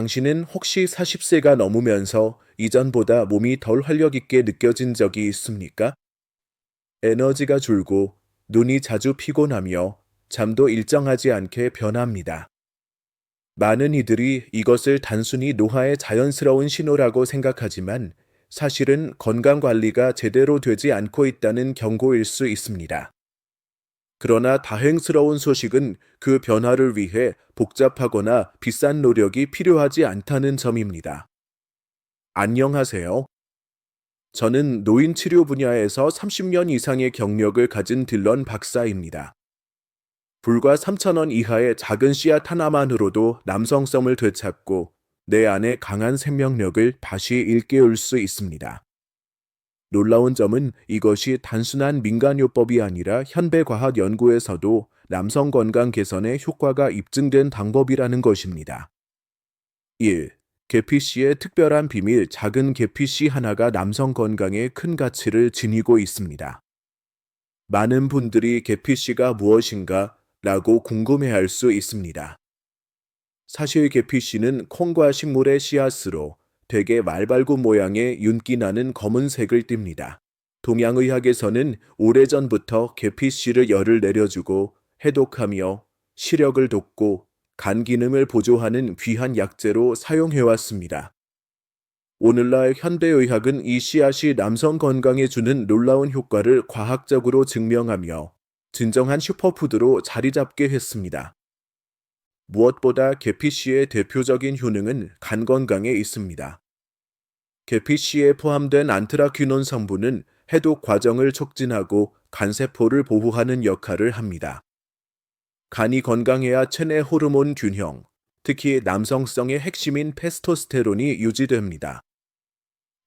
당신은 혹시 40세가 넘으면서 이전보다 몸이 덜 활력 있게 느껴진 적이 있습니까? 에너지가 줄고 눈이 자주 피곤하며 잠도 일정하지 않게 변합니다. 많은 이들이 이것을 단순히 노화의 자연스러운 신호라고 생각하지만 사실은 건강 관리가 제대로 되지 않고 있다는 경고일 수 있습니다. 그러나 다행스러운 소식은 그 변화를 위해 복잡하거나 비싼 노력이 필요하지 않다는 점입니다. 안녕하세요. 저는 노인 치료 분야에서 30년 이상의 경력을 가진 딜런 박사입니다. 불과 3,000원 이하의 작은 씨앗 하나만으로도 남성성을 되찾고 내 안의 강한 생명력을 다시 일깨울 수 있습니다. 놀라운 점은 이것이 단순한 민간요법이 아니라 현대과학 연구에서도 남성 건강 개선에 효과가 입증된 방법이라는 것입니다. 1. 계피씨의 특별한 비밀. 작은 계피씨 하나가 남성 건강에 큰 가치를 지니고 있습니다. 많은 분들이 계피씨가 무엇인가 라고 궁금해할 수 있습니다. 사실 계피씨는 콩과 식물의 씨앗으로 되게 말발굽 모양의 윤기 나는 검은색을 띱니다. 동양의학에서는 오래전부터 계피씨를 열을 내려주고 해독하며 시력을 돋고 간 기능을 보조하는 귀한 약재로 사용해왔습니다. 오늘날 현대의학은 이 씨앗이 남성 건강에 주는 놀라운 효과를 과학적으로 증명하며 진정한 슈퍼푸드로 자리 잡게 했습니다. 무엇보다 계피씨의 대표적인 효능은 간 건강에 있습니다. 계피씨에 포함된 안트라퀴논 성분은 해독 과정을 촉진하고 간세포를 보호하는 역할을 합니다. 간이 건강해야 체내 호르몬 균형, 특히 남성성의 핵심인 테스토스테론이 유지됩니다.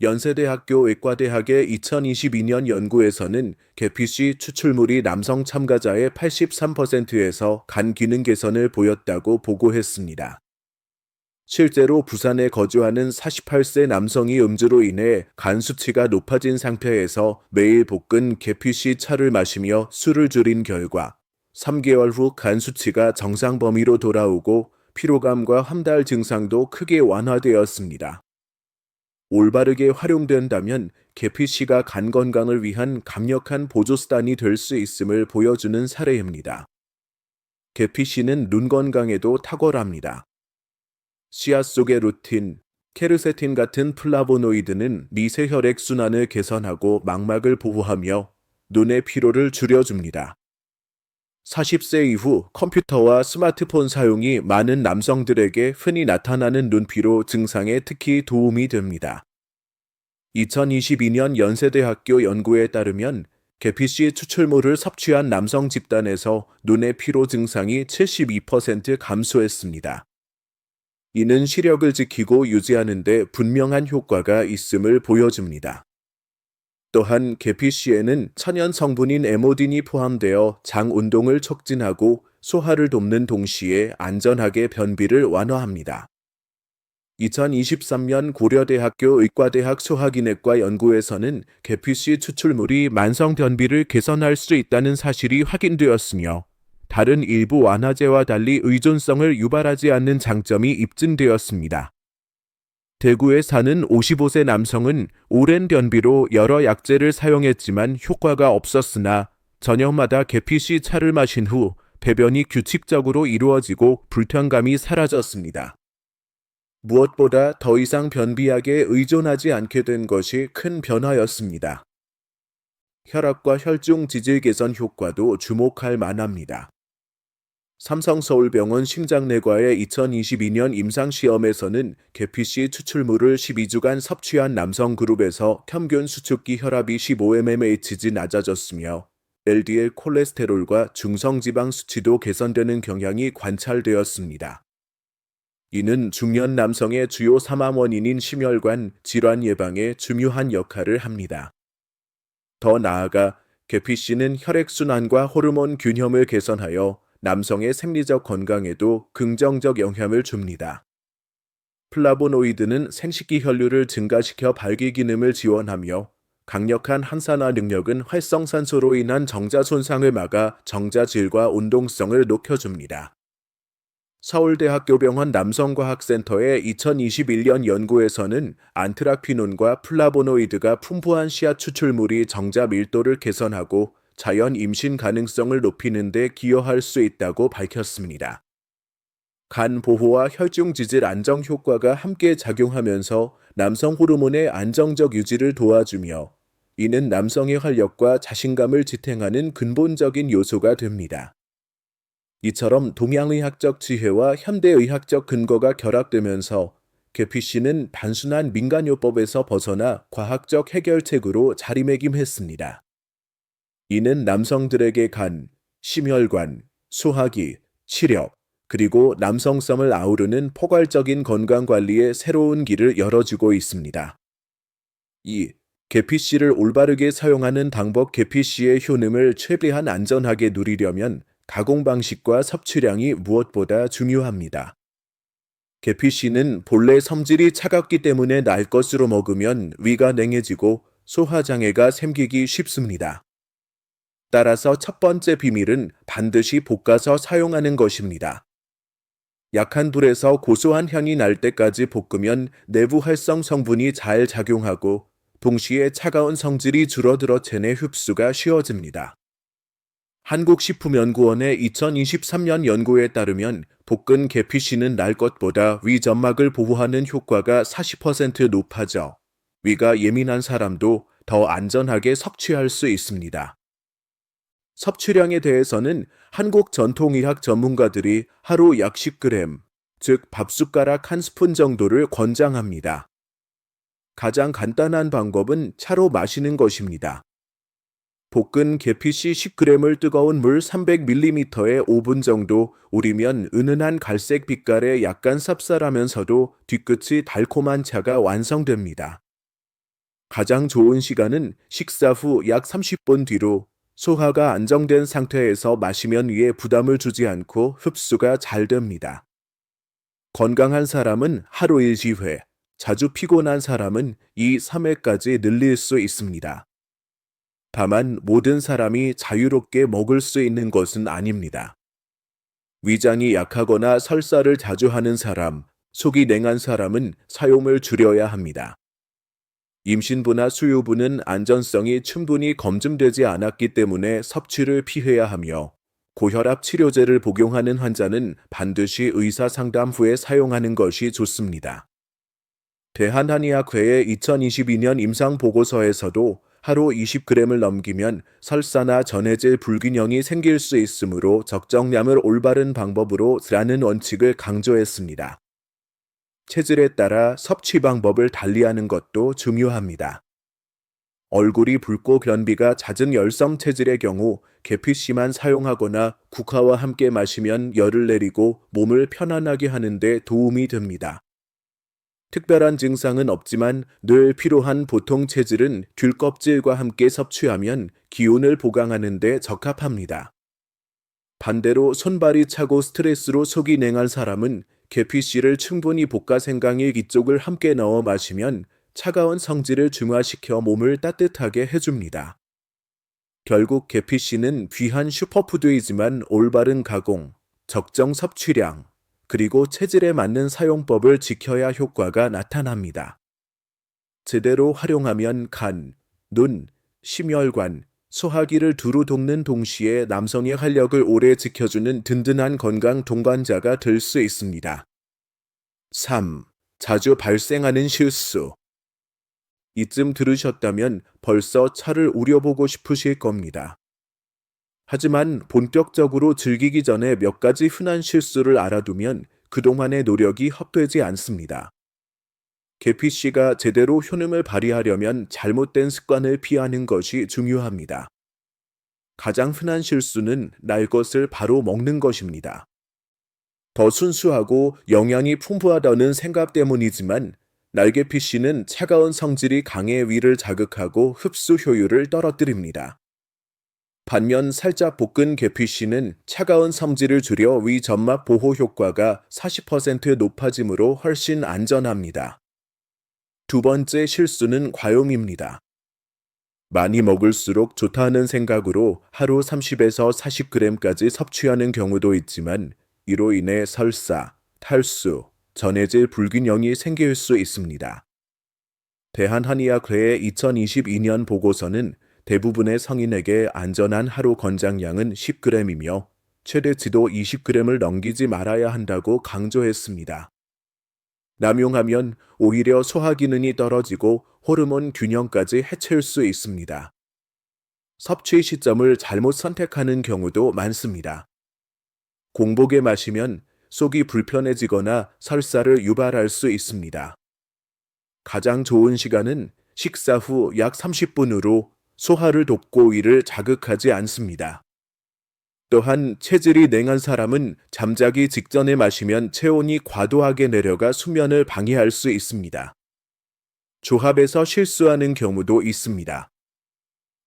연세대학교 의과대학의 2022년 연구에서는 계피씨 추출물이 남성 참가자의 83%에서 간 기능 개선을 보였다고 보고했습니다. 실제로 부산에 거주하는 48세 남성이 음주로 인해 간 수치가 높아진 상태에서 매일 볶은 계피씨 차를 마시며 술을 줄인 결과 3개월 후 간 수치가 정상 범위로 돌아오고 피로감과 함달 증상도 크게 완화되었습니다. 올바르게 활용된다면 계피씨가 간 건강을 위한 강력한 보조수단이 될 수 있음을 보여주는 사례입니다. 계피씨는 눈 건강에도 탁월합니다. 씨앗 속의 루틴, 케르세틴 같은 플라보노이드는 미세 혈액 순환을 개선하고 망막을 보호하며 눈의 피로를 줄여줍니다. 40세 이후 컴퓨터와 스마트폰 사용이 많은 남성들에게 흔히 나타나는 눈피로 증상에 특히 도움이 됩니다. 2022년 연세대학교 연구에 따르면 계피씨 추출물을 섭취한 남성 집단에서 눈의 피로 증상이 72% 감소했습니다. 이는 시력을 지키고 유지하는 데 분명한 효과가 있음을 보여줍니다. 또한 계피씨에는 천연 성분인 에모딘이 포함되어 장 운동을 촉진하고 소화를 돕는 동시에 안전하게 변비를 완화합니다. 2023년 고려대학교 의과대학 소화기내과 연구에서는 계피씨 추출물이 만성 변비를 개선할 수 있다는 사실이 확인되었으며 다른 일부 완화제와 달리 의존성을 유발하지 않는 장점이 입증되었습니다. 대구에 사는 55세 남성은 오랜 변비로 여러 약재를 사용했지만 효과가 없었으나 저녁마다 계피씨 차를 마신 후 배변이 규칙적으로 이루어지고 불편감이 사라졌습니다. 무엇보다 더 이상 변비약에 의존하지 않게 된 것이 큰 변화였습니다. 혈압과 혈중 지질 개선 효과도 주목할 만합니다. 삼성서울병원 심장내과의 2022년 임상시험에서는 계피씨 추출물을 12주간 섭취한 남성 그룹에서 평균 수축기 혈압이 15mmHg 낮아졌으며 LDL 콜레스테롤과 중성지방 수치도 개선되는 경향이 관찰되었습니다. 이는 중년 남성의 주요 사망 원인인 심혈관 질환 예방에 중요한 역할을 합니다. 더 나아가 계피씨는 혈액순환과 호르몬 균형을 개선하여 남성의 생리적 건강에도 긍정적 영향을 줍니다. 플라보노이드는 생식기 혈류를 증가시켜 발기 기능을 지원하며 강력한 항산화 능력은 활성산소로 인한 정자 손상을 막아 정자 질과 운동성을 높여줍니다. 서울대학교병원 남성과학센터의 2021년 연구에서는 안트라퀴논과 플라보노이드가 풍부한 씨앗 추출물이 정자 밀도를 개선하고 자연 임신 가능성을 높이는 데 기여할 수 있다고 밝혔습니다. 간 보호와 혈중 지질 안정 효과가 함께 작용하면서 남성 호르몬의 안정적 유지를 도와주며 이는 남성의 활력과 자신감을 지탱하는 근본적인 요소가 됩니다. 이처럼 동양의학적 지혜와 현대의학적 근거가 결합되면서 계피씨는 단순한 민간요법에서 벗어나 과학적 해결책으로 자리매김했습니다. 이는 남성들에게 간, 심혈관, 소화기, 치력, 그리고 남성성을 아우르는 포괄적인 건강관리의 새로운 길을 열어주고 있습니다. 2. 계피씨를 올바르게 사용하는 방법. 계피씨의 효능을 최대한 안전하게 누리려면 가공 방식과 섭취량이 무엇보다 중요합니다. 계피씨는 본래 섬질이 차갑기 때문에 날 것으로 먹으면 위가 냉해지고 소화장애가 생기기 쉽습니다. 따라서 첫 번째 비밀은 반드시 볶아서 사용하는 것입니다. 약한 불에서 고소한 향이 날 때까지 볶으면 내부 활성 성분이 잘 작용하고 동시에 차가운 성질이 줄어들어 체내 흡수가 쉬워집니다. 한국식품연구원의 2023년 연구에 따르면 볶은 계피씨는 날 것보다 위 점막을 보호하는 효과가 40% 높아져 위가 예민한 사람도 더 안전하게 섭취할 수 있습니다. 섭취량에 대해서는 한국 전통의학 전문가들이 하루 약 10g, 즉 밥숟가락 한 스푼 정도를 권장합니다. 가장 간단한 방법은 차로 마시는 것입니다. 볶은 계피씨 10g을 뜨거운 물 300ml에 5분 정도 우리면 은은한 갈색 빛깔의 약간 쌉쌀하면서도 뒤끝이 달콤한 차가 완성됩니다. 가장 좋은 시간은 식사 후 약 30분 뒤로 소화가 안정된 상태에서 마시면 위에 부담을 주지 않고 흡수가 잘 됩니다. 건강한 사람은 하루 1회, 자주 피곤한 사람은 2~3회까지 늘릴 수 있습니다. 다만 모든 사람이 자유롭게 먹을 수 있는 것은 아닙니다. 위장이 약하거나 설사를 자주 하는 사람, 속이 냉한 사람은 사용을 줄여야 합니다. 임신부나 수유부는 안전성이 충분히 검증되지 않았기 때문에 섭취를 피해야 하며 고혈압 치료제를 복용하는 환자는 반드시 의사 상담 후에 사용하는 것이 좋습니다. 대한한의학회의 2022년 임상보고서에서도 하루 20g을 넘기면 설사나 전해질 불균형이 생길 수 있으므로 적정량을 올바른 방법으로 라는 원칙을 강조했습니다. 체질에 따라 섭취 방법을 달리하는 것도 중요합니다. 얼굴이 붉고 변비가 잦은 열성 체질의 경우 계피씨만 사용하거나 국화와 함께 마시면 열을 내리고 몸을 편안하게 하는 데 도움이 됩니다. 특별한 증상은 없지만 늘 필요한 보통 체질은 귤 껍질과 함께 섭취하면 기운을 보강하는 데 적합합니다. 반대로 손발이 차고 스트레스로 속이 냉한 사람은 계피씨를 충분히 볶아 생강의 이쪽을 함께 넣어 마시면 차가운 성질을 중화시켜 몸을 따뜻하게 해줍니다. 결국 계피씨는 귀한 슈퍼푸드이지만 올바른 가공, 적정 섭취량, 그리고 체질에 맞는 사용법을 지켜야 효과가 나타납니다. 제대로 활용하면 간, 눈, 심혈관, 소화기를 두루 돕는 동시에 남성의 활력을 오래 지켜주는 든든한 건강 동반자가 될 수 있습니다. 3. 자주 발생하는 실수. 이쯤 들으셨다면 벌써 차를 우려보고 싶으실 겁니다. 하지만 본격적으로 즐기기 전에 몇 가지 흔한 실수를 알아두면 그동안의 노력이 헛되지 않습니다. 계피씨가 제대로 효능을 발휘하려면 잘못된 습관을 피하는 것이 중요합니다. 가장 흔한 실수는 날 것을 바로 먹는 것입니다. 더 순수하고 영양이 풍부하다는 생각 때문이지만 날계피씨는 차가운 성질이 강해 위를 자극하고 흡수 효율을 떨어뜨립니다. 반면 살짝 볶은 계피씨는 차가운 성질을 줄여 위 점막 보호 효과가 40% 높아지므로 훨씬 안전합니다. 두 번째 실수는 과용입니다. 많이 먹을수록 좋다는 생각으로 하루 30에서 40g까지 섭취하는 경우도 있지만 이로 인해 설사, 탈수, 전해질 불균형이 생길 수 있습니다. 대한한의학회의 2022년 보고서는 대부분의 성인에게 안전한 하루 권장량은 10g이며 최대치도 20g을 넘기지 말아야 한다고 강조했습니다. 남용하면 오히려 소화 기능이 떨어지고 호르몬 균형까지 해칠 수 있습니다. 섭취 시점을 잘못 선택하는 경우도 많습니다. 공복에 마시면 속이 불편해지거나 설사를 유발할 수 있습니다. 가장 좋은 시간은 식사 후 약 30분으로 소화를 돕고 위를 자극하지 않습니다. 또한 체질이 냉한 사람은 잠자기 직전에 마시면 체온이 과도하게 내려가 수면을 방해할 수 있습니다. 조합에서 실수하는 경우도 있습니다.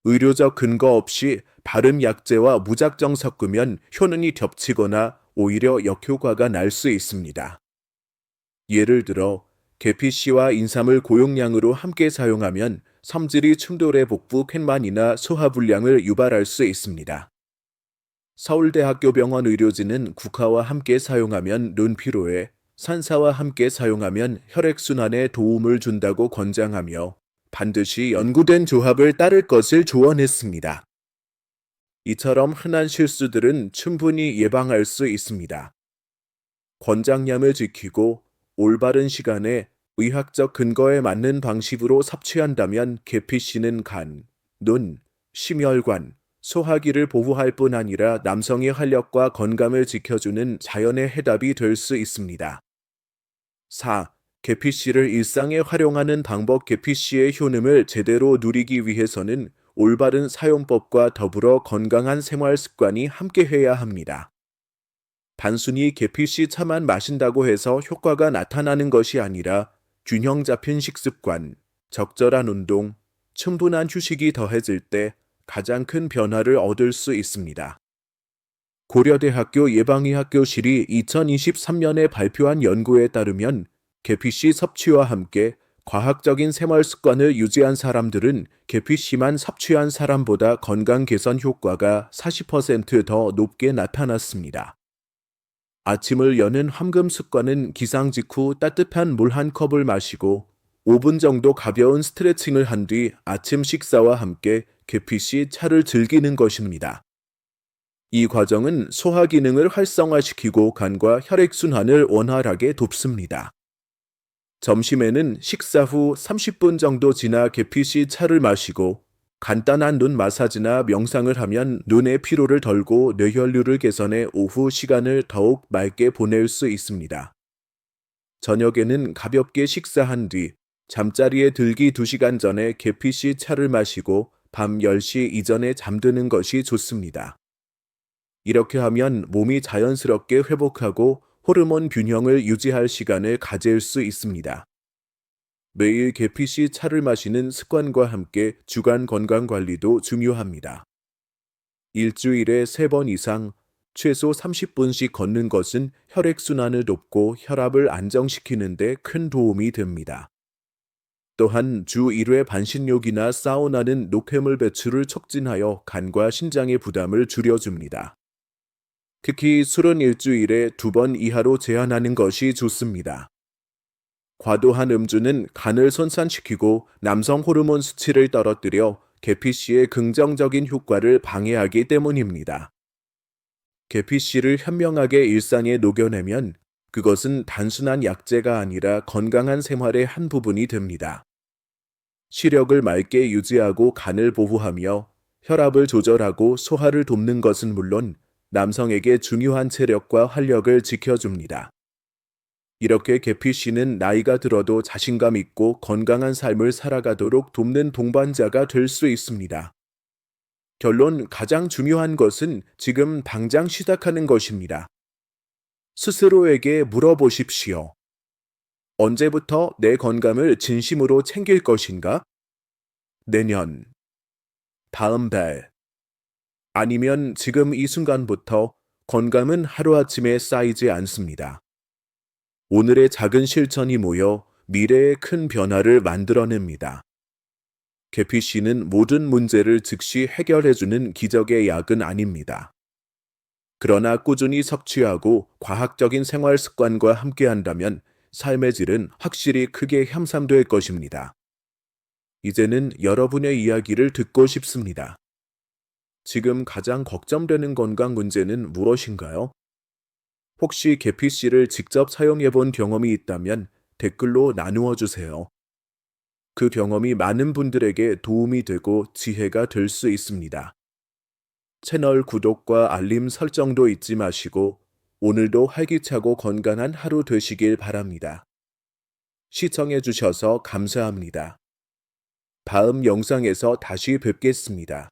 의료적 근거 없이 발음 약제와 무작정 섞으면 효능이 겹치거나 오히려 역효과가 날 수 있습니다. 예를 들어 계피씨와 인삼을 고용량으로 함께 사용하면 섬질이 충돌해 복부 팻만이나 소화불량을 유발할 수 있습니다. 서울대학교 병원 의료진은 국화와 함께 사용하면 눈 피로에, 산사와 함께 사용하면 혈액순환에 도움을 준다고 권장하며 반드시 연구된 조합을 따를 것을 조언했습니다. 이처럼 흔한 실수들은 충분히 예방할 수 있습니다. 권장량을 지키고 올바른 시간에 의학적 근거에 맞는 방식으로 섭취한다면 계피씨는 간, 눈, 심혈관, 소화기를 보호할 뿐 아니라 남성의 활력과 건강을 지켜주는 자연의 해답이 될 수 있습니다. 4. 계피씨를 일상에 활용하는 방법. 계피씨의 효능을 제대로 누리기 위해서는 올바른 사용법과 더불어 건강한 생활 습관이 함께해야 합니다. 단순히 계피씨 차만 마신다고 해서 효과가 나타나는 것이 아니라 균형 잡힌 식습관, 적절한 운동, 충분한 휴식이 더해질 때 가장 큰 변화를 얻을 수 있습니다. 고려대학교 예방의학교실이 2023년에 발표한 연구에 따르면 계피씨 섭취와 함께 과학적인 생활 습관을 유지한 사람들은 계피씨만 섭취한 사람보다 건강 개선 효과가 40% 더 높게 나타났습니다. 아침을 여는 황금 습관은 기상 직후 따뜻한 물 한 컵을 마시고 5분 정도 가벼운 스트레칭을 한 뒤 아침 식사와 함께 계피씨 차를 즐기는 것입니다. 이 과정은 소화 기능을 활성화시키고 간과 혈액순환을 원활하게 돕습니다. 점심에는 식사 후 30분 정도 지나 계피씨 차를 마시고 간단한 눈 마사지나 명상을 하면 눈의 피로를 덜고 뇌혈류를 개선해 오후 시간을 더욱 맑게 보낼 수 있습니다. 저녁에는 가볍게 식사한 뒤 잠자리에 들기 2시간 전에 계피씨 차를 마시고 밤 10시 이전에 잠드는 것이 좋습니다. 이렇게 하면 몸이 자연스럽게 회복하고 호르몬 균형을 유지할 시간을 가질 수 있습니다. 매일 계피씨 차를 마시는 습관과 함께 주간 건강 관리도 중요합니다. 일주일에 3번 이상 최소 30분씩 걷는 것은 혈액순환을 돕고 혈압을 안정시키는 데 큰 도움이 됩니다. 또한 주 1회 반신욕이나 사우나는 노폐물 배출을 촉진하여 간과 신장의 부담을 줄여줍니다. 특히 술은 일주일에 2번 이하로 제한하는 것이 좋습니다. 과도한 음주는 간을 손상시키고 남성 호르몬 수치를 떨어뜨려 계피씨의 긍정적인 효과를 방해하기 때문입니다. 계피씨를 현명하게 일상에 녹여내면 그것은 단순한 약재가 아니라 건강한 생활의 한 부분이 됩니다. 시력을 맑게 유지하고 간을 보호하며 혈압을 조절하고 소화를 돕는 것은 물론 남성에게 중요한 체력과 활력을 지켜줍니다. 이렇게 계피씨는 나이가 들어도 자신감 있고 건강한 삶을 살아가도록 돕는 동반자가 될 수 있습니다. 결론, 가장 중요한 것은 지금 당장 시작하는 것입니다. 스스로에게 물어보십시오. 언제부터 내 건강을 진심으로 챙길 것인가? 내년, 다음 달, 아니면 지금 이 순간부터. 건강은 하루아침에 쌓이지 않습니다. 오늘의 작은 실천이 모여 미래의 큰 변화를 만들어냅니다. 계피씨는 모든 문제를 즉시 해결해주는 기적의 약은 아닙니다. 그러나 꾸준히 섭취하고 과학적인 생활 습관과 함께한다면 삶의 질은 확실히 크게 향상될 것입니다. 이제는 여러분의 이야기를 듣고 싶습니다. 지금 가장 걱정되는 건강 문제는 무엇인가요? 혹시 계피씨를 직접 사용해 본 경험이 있다면 댓글로 나누어 주세요. 그 경험이 많은 분들에게 도움이 되고 지혜가 될 수 있습니다. 채널 구독과 알림 설정도 잊지 마시고 오늘도 활기차고 건강한 하루 되시길 바랍니다. 시청해 주셔서 감사합니다. 다음 영상에서 다시 뵙겠습니다.